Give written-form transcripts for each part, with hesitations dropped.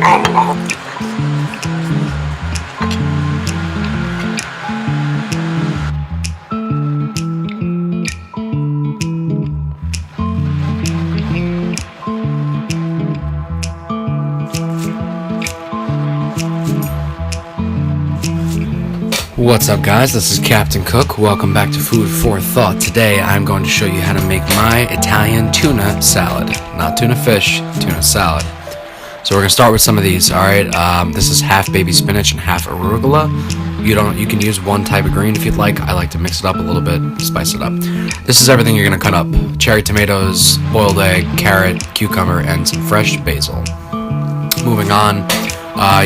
What's up, guys? This is Captain Cook. Welcome back to Food for Thought. Today I'm going to show you how to make my Italian tuna salad. Not tuna fish, tuna salad. So we're going to start with some of these, alright? This is half baby spinach and half arugula. You can use one type of green if you'd like. I like to mix it up a little bit, spice it up. This is everything you're going to cut up. Cherry tomatoes, boiled egg, carrot, cucumber, and some fresh basil. Moving on.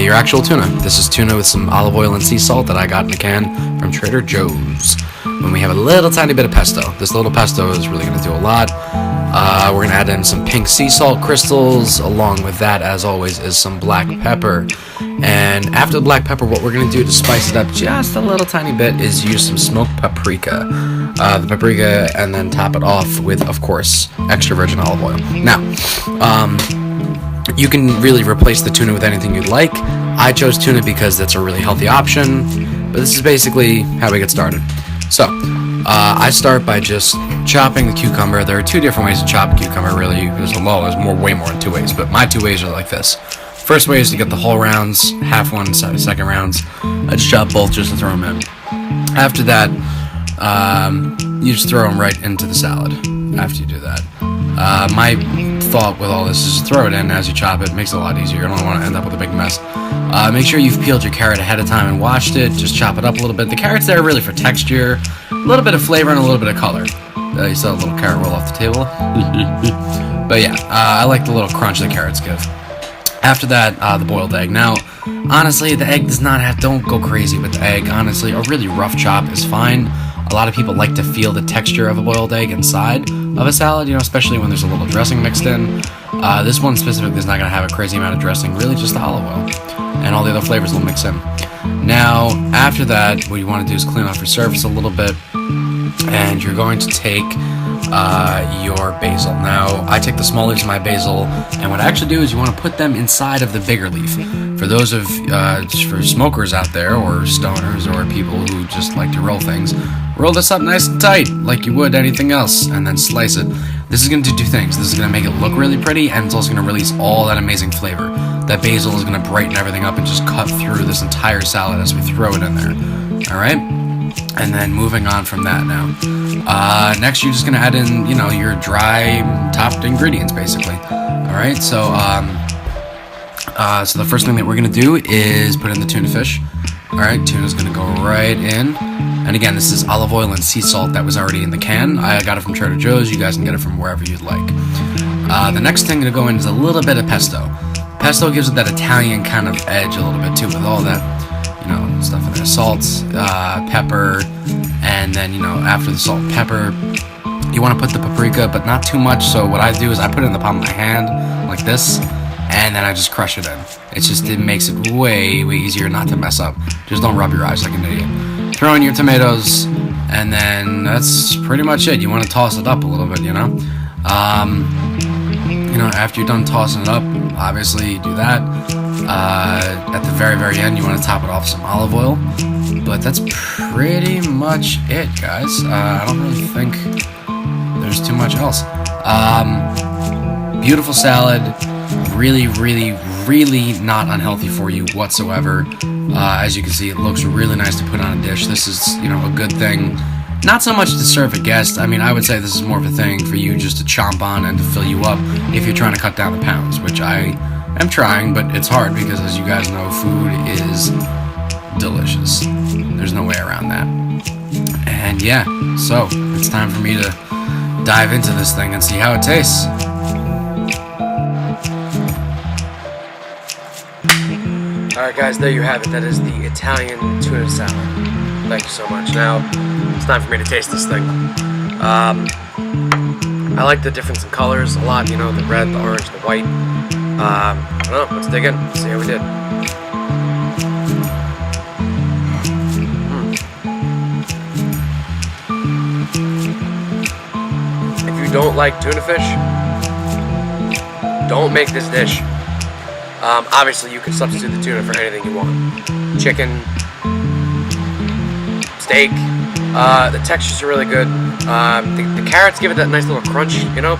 Your actual tuna. This is tuna with some olive oil and sea salt that I got in a can from Trader Joe's. When we have a little tiny bit of pesto. This little pesto is really going to do a lot. We're going to add in some pink sea salt crystals. Along with that, as always, is some black pepper. And after the black pepper, what we're going to do to spice it up just a little tiny bit is use some smoked paprika. The paprika, and then top it off with, of course, extra virgin olive oil. Now, you can really replace the tuna with anything you'd like. I chose tuna because that's a really healthy option, but this is basically how we get started. So, I start by just chopping the cucumber. There are two different ways to chop a cucumber, really. There's way more than two ways, but my two ways are like this. First way is to get the whole rounds, half one, second rounds. I just chop both just to throw them in. After that, you just throw them right into the salad after you do that. My thought with all this is to throw it in as you chop it. It makes it a lot easier. You don't want to end up with a big mess. Make sure you've peeled your carrot ahead of time and washed it. Just chop it up a little bit. The carrot's there really for texture, a little bit of flavor, and a little bit of color. You saw a little carrot roll off the table. But yeah, I like the little crunch the carrots give. After that, the boiled egg. Now, honestly, the egg don't go crazy with the egg. Honestly, a really rough chop is fine. A lot of people like to feel the texture of a boiled egg inside of a salad, especially when there's a little dressing mixed in. This one specifically is not going to have a crazy amount of dressing, really just the olive oil. And all the other flavors will mix in. Now, after that, what you want to do is clean off your surface a little bit. And you're going to take your basil. Now, I take the small leaves of my basil, and what I actually do is you want to put them inside of the bigger leaf. For those for smokers out there, or stoners, or people who just like to roll things, roll this up nice and tight, like you would anything else, and then slice it. This is going to do two things. This is going to make it look really pretty, and it's also going to release all that amazing flavor. That basil is going to brighten everything up and just cut through this entire salad as we throw it in there. Alright? And then moving on from that now. Next, you're just going to add in, your dry topped ingredients, basically. Alright, so the first thing that we're going to do is put in the tuna fish. Alright, tuna's going to go right in. And again, this is olive oil and sea salt that was already in the can. I got it from Trader Joe's. You guys can get it from wherever you'd like. The next thing to go in is a little bit of pesto. Pesto gives it that Italian kind of edge a little bit too, with all that stuff in there. Salt, pepper, and then, after the salt and pepper, you want to put the paprika, but not too much. So what I do is I put it in the palm of my hand, like this, and then I just crush it in. It makes it way, way easier not to mess up. Just don't rub your eyes like an idiot. Throw in your tomatoes, and then that's pretty much it. You want to toss it up a little bit, after you're done tossing it up, obviously you do that. At the very, very end, you want to top it off with some olive oil. But that's pretty much it, guys. I don't really think there's too much else. Beautiful salad. Really, really, really not unhealthy for you whatsoever. As you can see, it looks really nice to put on a dish. This is, a good thing. Not so much to serve a guest. I would say this is more of a thing for you just to chomp on and to fill you up if you're trying to cut down the pounds, which I am trying, but it's hard because, as you guys know, food is delicious. There's no way around that. And yeah, so it's time for me to dive into this thing and see how it tastes. Alright guys, there you have it. That is the Italian tuna salad. Thank you so much. Now, it's time for me to taste this thing. I like the difference in colors a lot, the red, the orange, the white. I don't know, let's dig in, see how we did. If you don't like tuna fish, don't make this dish. Obviously, you can substitute the tuna for anything you want. Chicken, steak. The textures are really good. The carrots give it that nice little crunch, you know?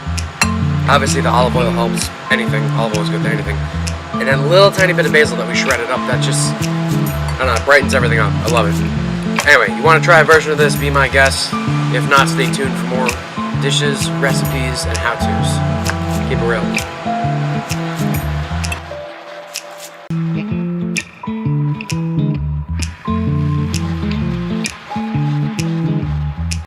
Obviously, the olive oil helps anything. Olive oil is good to anything. And then a little tiny bit of basil that we shredded up that just, I don't know, brightens everything up. I love it. Anyway, you want to try a version of this, be my guest. If not, stay tuned for more dishes, recipes, and how-tos. Keep it real.